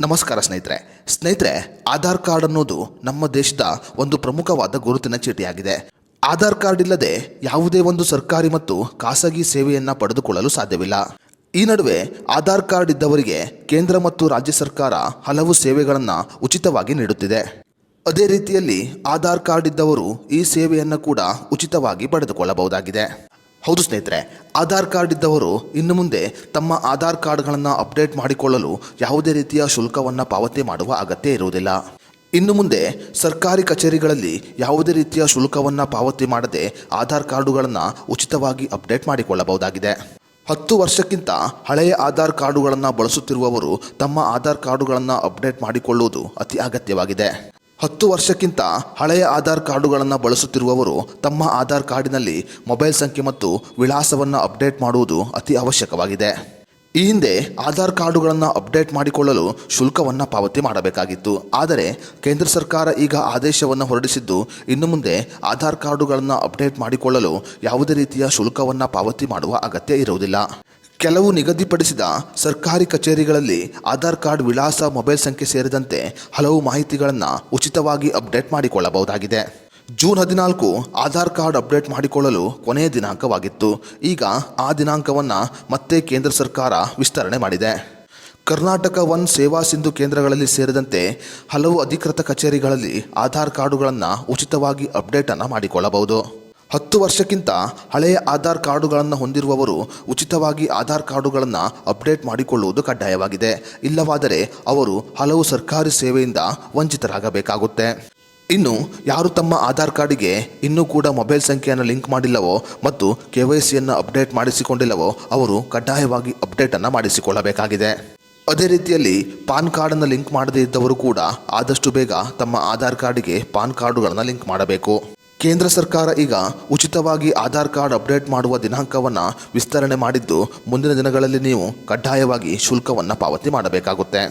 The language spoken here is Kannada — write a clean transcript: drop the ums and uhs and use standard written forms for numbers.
ನಮಸ್ಕಾರ ಸ್ನೇಹಿತರೆ ಆಧಾರ್ ಕಾರ್ಡ್ ಅನ್ನೋದು ನಮ್ಮ ದೇಶದ ಒಂದು ಪ್ರಮುಖವಾದ ಗುರುತಿನ ಚೀಟಿಯಾಗಿದೆ. ಆಧಾರ್ ಕಾರ್ಡ್ ಇಲ್ಲದೆ ಯಾವುದೇ ಒಂದು ಸರ್ಕಾರಿ ಮತ್ತು ಖಾಸಗಿ ಸೇವೆಯನ್ನು ಪಡೆದುಕೊಳ್ಳಲು ಸಾಧ್ಯವಿಲ್ಲ. ಈ ನಡುವೆ ಆಧಾರ್ ಕಾರ್ಡ್ ಇದ್ದವರಿಗೆ ಕೇಂದ್ರ ಮತ್ತು ರಾಜ್ಯ ಸರ್ಕಾರ ಹಲವು ಸೇವೆಗಳನ್ನು ಉಚಿತವಾಗಿ ನೀಡುತ್ತಿದೆ. ಅದೇ ರೀತಿಯಲ್ಲಿ ಆಧಾರ್ ಕಾರ್ಡ್ ಇದ್ದವರು ಈ ಸೇವೆಯನ್ನು ಕೂಡ ಉಚಿತವಾಗಿ ಪಡೆದುಕೊಳ್ಳಬಹುದಾಗಿದೆ. ಹೌದು ಸ್ನೇಹಿತರೆ, ಆಧಾರ್ ಕಾರ್ಡ್ ಇದ್ದವರು ಇನ್ನು ಮುಂದೆ ತಮ್ಮ ಆಧಾರ್ ಕಾರ್ಡ್ಗಳನ್ನು ಅಪ್ಡೇಟ್ ಮಾಡಿಕೊಳ್ಳಲು ಯಾವುದೇ ರೀತಿಯ ಶುಲ್ಕವನ್ನು ಪಾವತಿ ಮಾಡುವ ಅಗತ್ಯ ಇರುವುದಿಲ್ಲ. ಇನ್ನು ಮುಂದೆ ಸರ್ಕಾರಿ ಕಚೇರಿಗಳಲ್ಲಿ ಯಾವುದೇ ರೀತಿಯ ಶುಲ್ಕವನ್ನು ಪಾವತಿ ಮಾಡದೆ ಆಧಾರ್ ಕಾರ್ಡುಗಳನ್ನು ಉಚಿತವಾಗಿ ಅಪ್ಡೇಟ್ ಮಾಡಿಕೊಳ್ಳಬಹುದಾಗಿದೆ. 10 ವರ್ಷಕ್ಕಿಂತ ಹಳೆಯ ಆಧಾರ್ ಕಾರ್ಡುಗಳನ್ನು ಬಳಸುತ್ತಿರುವವರು ತಮ್ಮ ಆಧಾರ್ ಕಾರ್ಡುಗಳನ್ನು ಅಪ್ಡೇಟ್ ಮಾಡಿಕೊಳ್ಳುವುದು ಅತಿ ಅಗತ್ಯವಾಗಿದೆ. 10 ವರ್ಷಕ್ಕಿಂತ ಹಳೆಯ ಆಧಾರ್ ಕಾರ್ಡುಗಳನ್ನು ಬಳಸುತ್ತಿರುವವರು ತಮ್ಮ ಆಧಾರ್ ಕಾರ್ಡಿನಲ್ಲಿ ಮೊಬೈಲ್ ಸಂಖ್ಯೆ ಮತ್ತು ವಿಳಾಸವನ್ನು ಅಪ್ಡೇಟ್ ಮಾಡುವುದು ಅತಿ ಅವಶ್ಯಕವಾಗಿದೆ. ಈ ಹಿಂದೆ ಆಧಾರ್ ಕಾರ್ಡುಗಳನ್ನು ಅಪ್ಡೇಟ್ ಮಾಡಿಕೊಳ್ಳಲು ಶುಲ್ಕವನ್ನು ಪಾವತಿ ಮಾಡಬೇಕಾಗಿತ್ತು. ಆದರೆ ಕೇಂದ್ರ ಸರ್ಕಾರ ಈಗ ಆದೇಶವನ್ನು ಹೊರಡಿಸಿದ್ದು ಇನ್ನು ಮುಂದೆ ಆಧಾರ್ ಕಾರ್ಡುಗಳನ್ನು ಅಪ್ಡೇಟ್ ಮಾಡಿಕೊಳ್ಳಲು ಯಾವುದೇ ರೀತಿಯ ಶುಲ್ಕವನ್ನು ಪಾವತಿ ಮಾಡುವ ಅಗತ್ಯ ಇರುವುದಿಲ್ಲ. ಕೆಲವು ನಿಗದಿಪಡಿಸಿದ ಸರ್ಕಾರಿ ಕಚೇರಿಗಳಲ್ಲಿ ಆಧಾರ್ ಕಾರ್ಡ್ ವಿಳಾಸ, ಮೊಬೈಲ್ ಸಂಖ್ಯೆ ಸೇರಿದಂತೆ ಹಲವು ಮಾಹಿತಿಗಳನ್ನು ಉಚಿತವಾಗಿ ಅಪ್ಡೇಟ್ ಮಾಡಿಕೊಳ್ಳಬಹುದಾಗಿದೆ. ಜೂನ್ 14 ಆಧಾರ್ ಕಾರ್ಡ್ ಅಪ್ಡೇಟ್ ಮಾಡಿಕೊಳ್ಳಲು ಕೊನೆಯ ದಿನಾಂಕವಾಗಿತ್ತು. ಈಗ ಆ ದಿನಾಂಕವನ್ನು ಮತ್ತೆ ಕೇಂದ್ರ ಸರ್ಕಾರ ವಿಸ್ತರಣೆ ಮಾಡಿದೆ. ಕರ್ನಾಟಕ ಒನ್ ಸೇವಾ ಸಿಂಧು ಕೇಂದ್ರಗಳಲ್ಲಿ ಸೇರಿದಂತೆ ಹಲವು ಅಧಿಕೃತ ಕಚೇರಿಗಳಲ್ಲಿ ಆಧಾರ್ ಕಾರ್ಡುಗಳನ್ನು ಉಚಿತವಾಗಿ ಅಪ್ಡೇಟನ್ನು ಮಾಡಿಕೊಳ್ಳಬಹುದು. 10 ವರ್ಷಕ್ಕಿಂತ ಹಳೆಯ ಆಧಾರ್ ಕಾರ್ಡುಗಳನ್ನು ಹೊಂದಿರುವವರು ಉಚಿತವಾಗಿ ಆಧಾರ್ ಕಾರ್ಡುಗಳನ್ನು ಅಪ್ಡೇಟ್ ಮಾಡಿಕೊಳ್ಳುವುದು ಕಡ್ಡಾಯವಾಗಿದೆ. ಇಲ್ಲವಾದರೆ ಅವರು ಹಲವು ಸರ್ಕಾರಿ ಸೇವೆಯಿಂದ ವಂಚಿತರಾಗಬೇಕಾಗುತ್ತೆ. ಇನ್ನು ಯಾರು ತಮ್ಮ ಆಧಾರ್ ಕಾರ್ಡಿಗೆ ಇನ್ನೂ ಕೂಡ ಮೊಬೈಲ್ ಸಂಖ್ಯೆಯನ್ನು ಲಿಂಕ್ ಮಾಡಿಲ್ಲವೋ ಮತ್ತು KYCಯನ್ನು ಅಪ್ಡೇಟ್ ಮಾಡಿಸಿಕೊಂಡಿಲ್ಲವೋ ಅವರು ಕಡ್ಡಾಯವಾಗಿ ಅಪ್ಡೇಟನ್ನು ಮಾಡಿಸಿಕೊಳ್ಳಬೇಕಾಗಿದೆ. ಅದೇ ರೀತಿಯಲ್ಲಿ ಪಾನ್ ಕಾರ್ಡನ್ನು ಲಿಂಕ್ ಮಾಡದೇ ಇದ್ದವರು ಕೂಡ ಆದಷ್ಟು ಬೇಗ ತಮ್ಮ ಆಧಾರ್ ಕಾರ್ಡಿಗೆ ಪಾನ್ ಕಾರ್ಡುಗಳನ್ನು ಲಿಂಕ್ ಮಾಡಬೇಕು. ಕೇಂದ್ರ ಸರ್ಕಾರ ಈಗ ಉಚಿತವಾಗಿ ಆಧಾರ್ ಕಾರ್ಡ್ ಅಪ್ಡೇಟ್ ಮಾಡುವ ದಿನಾಂಕವನ್ನು ವಿಸ್ತರಣೆ ಮಾಡಿದ್ದು ಮುಂದಿನ ದಿನಗಳಲ್ಲಿ ನೀವು ಕಡ್ಡಾಯವಾಗಿ ಶುಲ್ಕವನ್ನು ಪಾವತಿ ಮಾಡಬೇಕಾಗುತ್ತೆ.